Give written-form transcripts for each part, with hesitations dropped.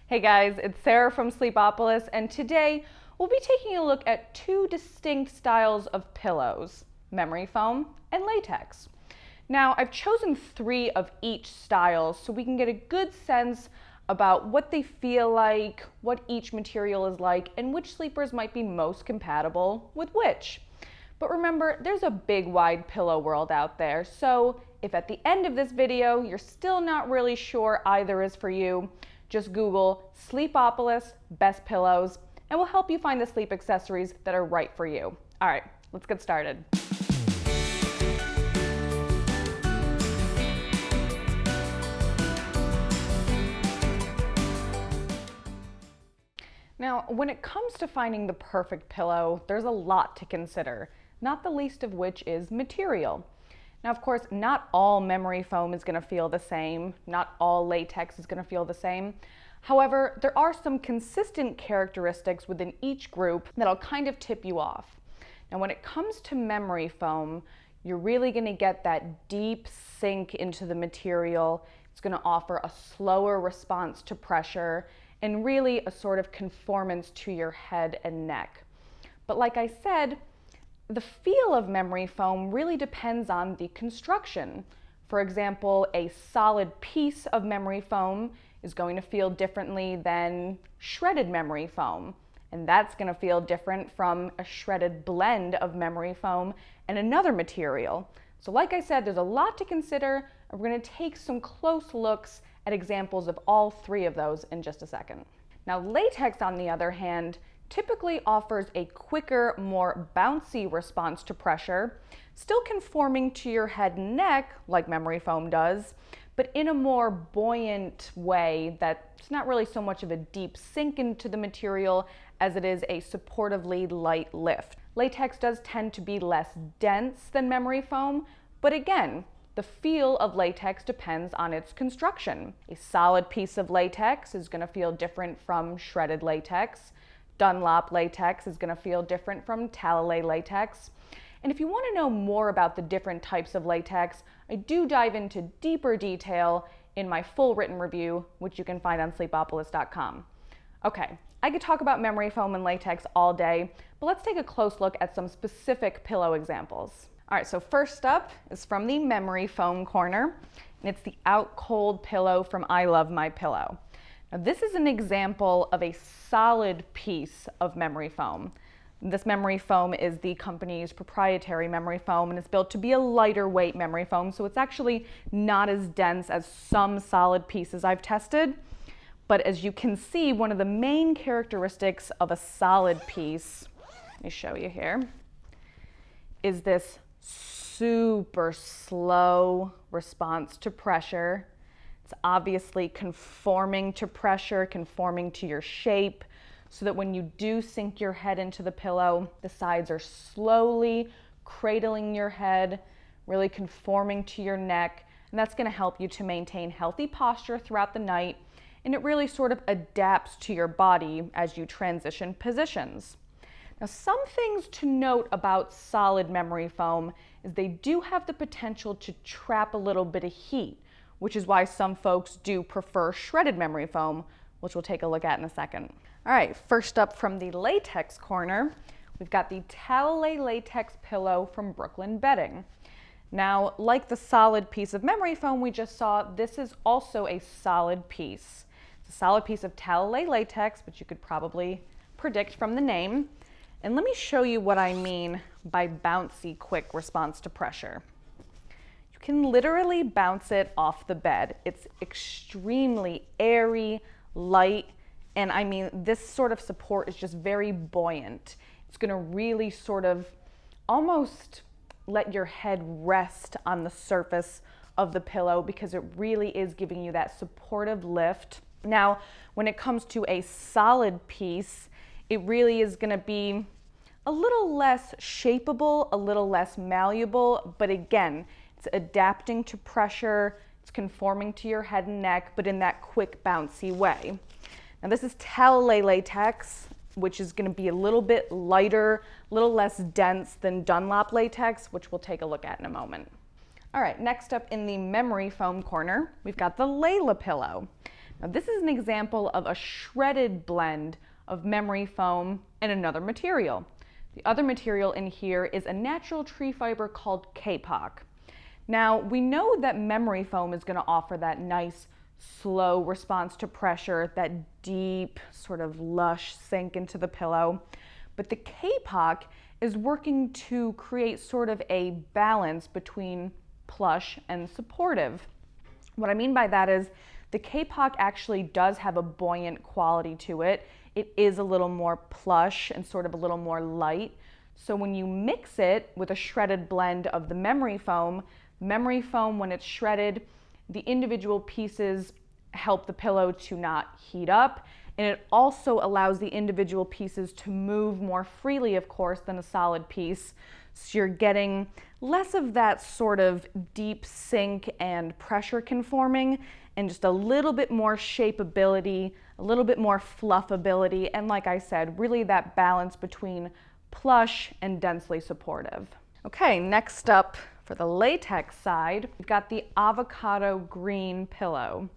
Hey guys, it's Sarah from Sleepopolis, and today we'll be taking a look at two distinct styles of pillows, memory foam and latex. Now, I've chosen 3 of each style so we can get a good sense about what they feel like, what each material is like, and which sleepers might be most compatible with which. But remember, there's a big wide pillow world out there, so if at the end of this video you're still not really sure either is for you, just Google Sleepopolis best pillows and we'll help you find the sleep accessories that are right for you. All right, let's get started. Now, when it comes to finding the perfect pillow, there's a lot to consider, not the least of which is material. Now, of course, not all memory foam is going to feel the same. Not all latex is going to feel the same. However, there are some consistent characteristics within each group that'll kind of tip you off. Now, when it comes to memory foam, you're really going to get that deep sink into the material. It's going to offer a slower response to pressure and really a sort of conformance to your head and neck. But like I said, the feel of memory foam really depends on the construction. For example, a solid piece of memory foam is going to feel differently than shredded memory foam. And that's going to feel different from a shredded blend of memory foam and another material. So like I said, there's a lot to consider, and we're going to take some close looks at examples of all 3 of those in just a second. Now, latex, on the other hand, typically offers a quicker, more bouncy response to pressure, still conforming to your head and neck like memory foam does, but in a more buoyant way that's not really so much of a deep sink into the material as it is a supportively light lift. Latex does tend to be less dense than memory foam, but again, the feel of latex depends on its construction. A solid piece of latex is going to feel different from shredded latex. Dunlop latex is going to feel different from Talalay latex. And if you want to know more about the different types of latex, I do dive into deeper detail in my full written review, which you can find on sleepopolis.com. Okay, I could talk about memory foam and latex all day, but let's take a close look at some specific pillow examples. All right, so first up is from the memory foam corner, and it's the Out Cold pillow from I Love My Pillow. Now, this is an example of a solid piece of memory foam. This memory foam is the company's proprietary memory foam, and it's built to be a lighter weight memory foam, so it's actually not as dense as some solid pieces I've tested. But as you can see, one of the main characteristics of a solid piece, let me show you here, is this super slow response to pressure. It's obviously conforming to pressure, conforming to your shape, so that when you do sink your head into the pillow, the sides are slowly cradling your head, really conforming to your neck, and that's going to help you to maintain healthy posture throughout the night, and it really sort of adapts to your body as you transition positions. Now, some things to note about solid memory foam is they do have the potential to trap a little bit of heat, which is why some folks do prefer shredded memory foam, which we'll take a look at in a second. All right, first up from the latex corner, we've got the Talalay latex pillow from Brooklyn Bedding. Now, like the solid piece of memory foam we just saw, this is also a solid piece. It's a solid piece of Talalay latex, which you could probably predict from the name. And let me show you what I mean by bouncy quick response to pressure. You can literally bounce it off the bed. It's extremely airy, light, and I mean, this sort of support is just very buoyant. It's gonna really sort of almost let your head rest on the surface of the pillow because it really is giving you that supportive lift. Now, when it comes to a solid piece, it really is gonna be a little less shapeable, a little less malleable, but again, it's adapting to pressure, it's conforming to your head and neck, but in that quick, bouncy way. Now, this is Talalay latex, which is going to be a little bit lighter, a little less dense than Dunlop latex, which we'll take a look at in a moment. All right, next up in the memory foam corner, we've got the Layla pillow. Now, this is an example of a shredded blend of memory foam and another material. The other material in here is a natural tree fiber called kapok. Now, we know that memory foam is going to offer that nice, slow response to pressure, that deep, sort of lush sink into the pillow. But the kapok is working to create sort of a balance between plush and supportive. What I mean by that is the kapok actually does have a buoyant quality to it. It is a little more plush and sort of a little more light. So when you mix it with a shredded blend of the memory foam, when it's shredded, the individual pieces help the pillow to not heat up, and it also allows the individual pieces to move more freely, of course, than a solid piece. So you're getting less of that sort of deep sink and pressure conforming, and just a little bit more shapeability, a little bit more fluffability, and like I said, really that balance between plush and densely supportive. Okay, next up for the latex side, we've got the Avocado green pillow.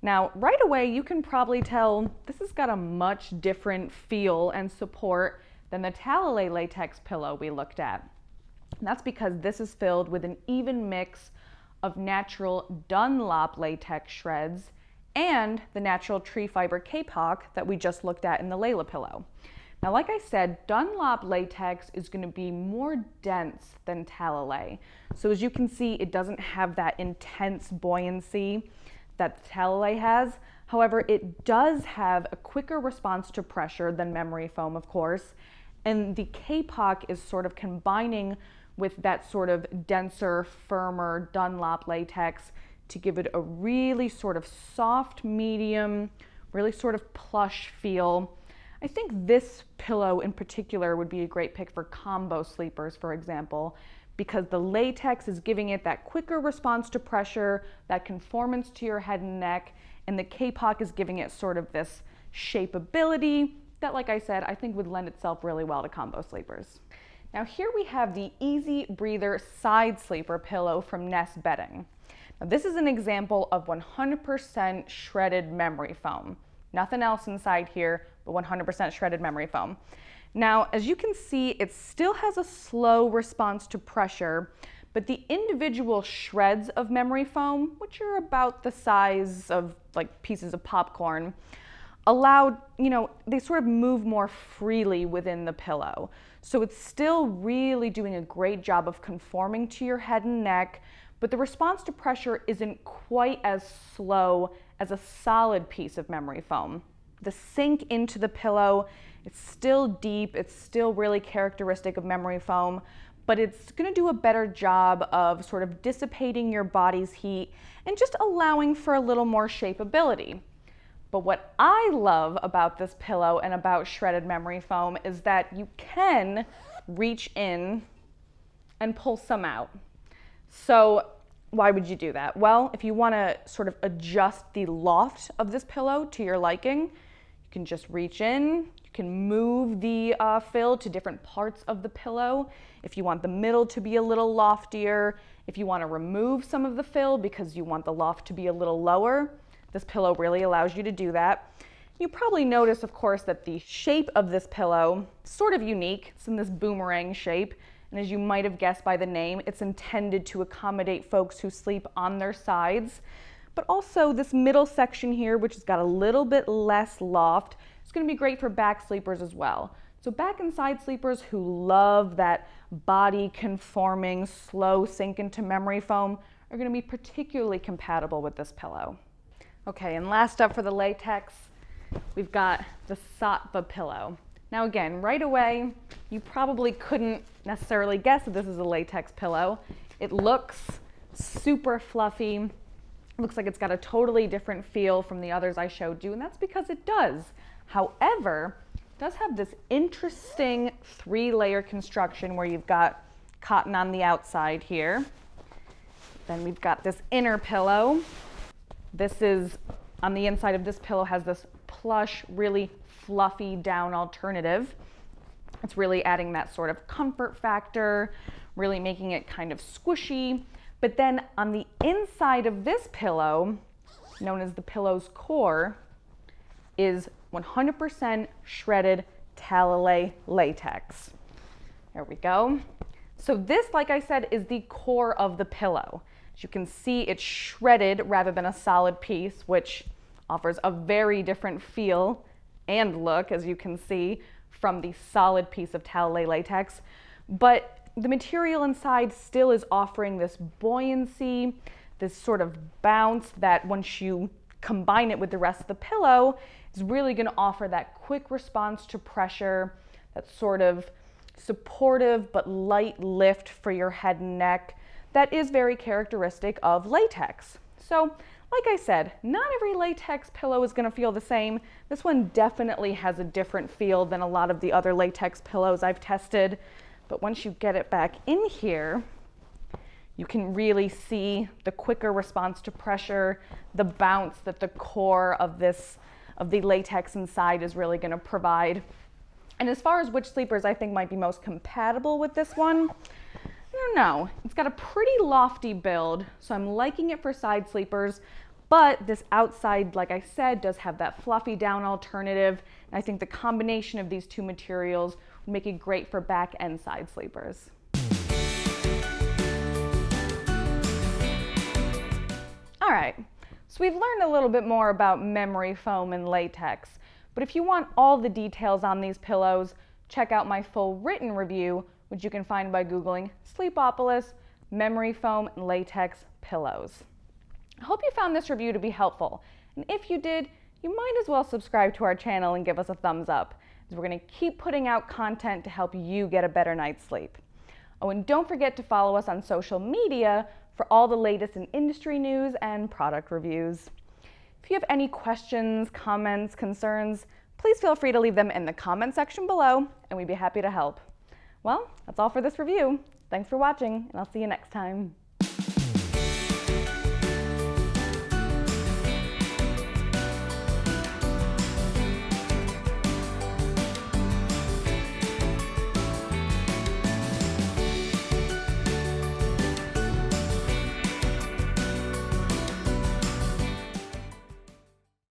Now, right away, you can probably tell this has got a much different feel and support than the Talalay latex pillow we looked at. And that's because this is filled with an even mix of natural Dunlop latex shreds and the natural tree fiber kapok that we just looked at in the Layla pillow. Now, like I said, Dunlop latex is going to be more dense than Talalay. So as you can see, it doesn't have that intense buoyancy that Talalay has. However, it does have a quicker response to pressure than memory foam, of course. And the kapok is sort of combining with that sort of denser, firmer Dunlop latex to give it a really sort of soft medium, really sort of plush feel. I think this pillow in particular would be a great pick for combo sleepers, for example, because the latex is giving it that quicker response to pressure, that conformance to your head and neck, and the kapok is giving it sort of this shapeability that, like I said, I think would lend itself really well to combo sleepers. Now here we have the Easy Breather Side Sleeper pillow from Nest Bedding. Now this is an example of 100% shredded memory foam. Nothing else inside here, but 100% shredded memory foam. Now, as you can see, it still has a slow response to pressure, but the individual shreds of memory foam, which are about the size of like pieces of popcorn, they sort of move more freely within the pillow. So it's still really doing a great job of conforming to your head and neck, but the response to pressure isn't quite as slow as a solid piece of memory foam. The sink into the pillow, it's still deep, it's still really characteristic of memory foam, but it's gonna do a better job of sort of dissipating your body's heat and just allowing for a little more shapeability. But what I love about this pillow and about shredded memory foam is that you can reach in and pull some out. So why would you do that? Well, if you wanna sort of adjust the loft of this pillow to your liking, you can just reach in. You can move the fill to different parts of the pillow. If you want the middle to be a little loftier, if you want to remove some of the fill because you want the loft to be a little lower, this pillow really allows you to do that. You probably notice, of course, that the shape of this pillow is sort of unique. It's in this boomerang shape. And as you might have guessed by the name, it's intended to accommodate folks who sleep on their sides. But also this middle section here, which has got a little bit less loft, is going to be great for back sleepers as well. So back and side sleepers who love that body conforming, slow sink into memory foam are going to be particularly compatible with this pillow. Okay, and last up for the latex, we've got the Saatva pillow. Now again, right away, you probably couldn't necessarily guess that this is a latex pillow. It looks super fluffy. Looks like it's got a totally different feel from the others I showed you, and that's because it does. However, it does have this interesting 3-layer construction where you've got cotton on the outside here. Then we've got this inner pillow. This is, on the inside of this pillow, has this plush, really fluffy down alternative. It's really adding that sort of comfort factor, really making it kind of squishy. But then on the inside of this pillow, known as the pillow's core, is 100% shredded tallow latex. There we go. So this, like I said, is the core of the pillow. As you can see, it's shredded rather than a solid piece, which offers a very different feel and look, as you can see, from the solid piece of tallow latex. But the material inside still is offering this buoyancy, this sort of bounce that once you combine it with the rest of the pillow is really going to offer that quick response to pressure, that sort of supportive but light lift for your head and neck that is very characteristic of latex. So, like I said, not every latex pillow is going to feel the same. This one definitely has a different feel than a lot of the other latex pillows I've tested. But once you get it back in here, you can really see the quicker response to pressure, the bounce that the core of the latex inside is really going to provide. And as far as which sleepers I think might be most compatible with this one, I don't know. It's got a pretty lofty build, so I'm liking it for side sleepers, but this outside, like I said, does have that fluffy down alternative, and I think the combination of these two materials would make it great for back and side sleepers. All right, so we've learned a little bit more about memory foam and latex, but if you want all the details on these pillows, check out my full written review, which you can find by Googling Sleepopolis, memory foam and latex pillows. I hope you found this review to be helpful, and if you did, you might as well subscribe to our channel and give us a thumbs up, as we're going to keep putting out content to help you get a better night's sleep. Oh, and don't forget to follow us on social media for all the latest in industry news and product reviews. If you have any questions, comments, concerns, please feel free to leave them in the comment section below, and we'd be happy to help. Well, that's all for this review. Thanks for watching, and I'll see you next time.